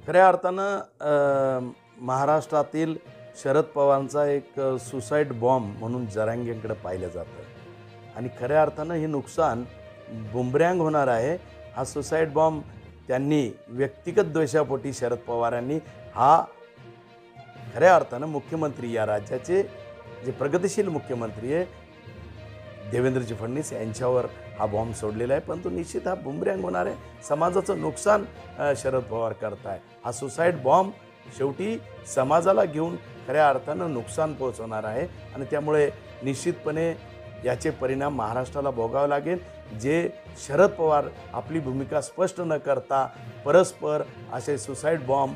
खऱ्या अर्थानं महाराष्ट्रातील शरद पवारांचा एक सुसाईड बॉम्ब म्हणून जरांगेंकडे पाहिलं जातं आणि खऱ्या अर्थानं हे नुकसान बुमरँग होणार आहे. हा सुसाईड बॉम्ब त्यांनी व्यक्तिगत द्वेषापोटी शरद पवारांनी हा खऱ्या अर्थानं मुख्यमंत्री या राज्याचे जे प्रगतिशील मुख्यमंत्री आहे देवेंद्रजी फडणवीस यांच्यावर हा बॉम्ब सोडलेला आहे. परंतु निश्चित हा बुमरँग होणार आहे. समाजाचं नुकसान शरद पवार करताय. हा सुसाईड बॉम्ब शेवटी समाजाला घेऊन खऱ्या अर्थानं नुकसान पोहोचवणार आहे आणि त्यामुळे निश्चितपणे याचे परिणाम महाराष्ट्राला भोगावे लागेल. जे शरद पवार आपली भूमिका स्पष्ट न करता परस्पर असे सुसाईड बॉम्ब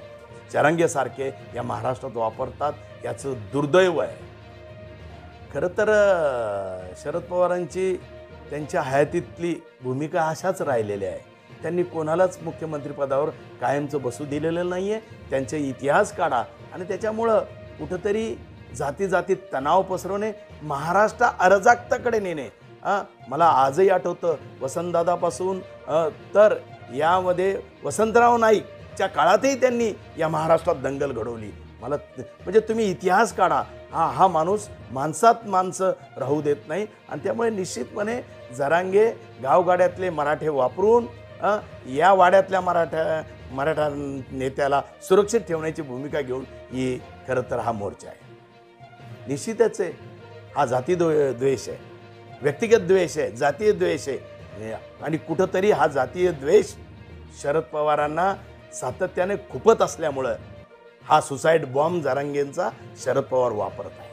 जरांगेसारखे या महाराष्ट्रात वापरतात, याचं दुर्दैव आहे. खरं तर शरद पवारांची त्यांच्या हयातीतली भूमिका अशाच राहिलेल्या आहे. त्यांनी कोणालाच मुख्यमंत्रीपदावर कायमचं बसू दिलेलं नाही आहे. त्यांचे इतिहास काढा आणि त्याच्यामुळं कुठंतरी जातीजातीत तणाव पसरवणे, महाराष्ट्र अराजकताकडे नेणे. मला आजही आठवतं वसंतदादापासून तर यामध्ये वसंतराव नाईकच्या काळातही त्यांनी या महाराष्ट्रात दंगल घडवली. मला म्हणजे तुम्ही इतिहास काढा. हा माणूस माणसात माणसं राहू देत नाही आणि त्यामुळे निश्चितपणे जरांगे गावगाड्यातले मराठे वापरून या वाड्यातल्या मराठा नेत्याला सुरक्षित ठेवण्याची भूमिका घेऊन ही खरं तर हा मोर्चा आहे. निश्चितच आहे हा जाती द्वेष आहे, व्यक्तिगत द्वेष आहे, जातीय द्वेष आहे आणि कुठंतरी हा जातीय द्वेष शरद पवारांना सातत्याने खुपत असल्यामुळं हा सुसाईड बॉम्ब जरांगेंचा शरद पवार वापरत आहे.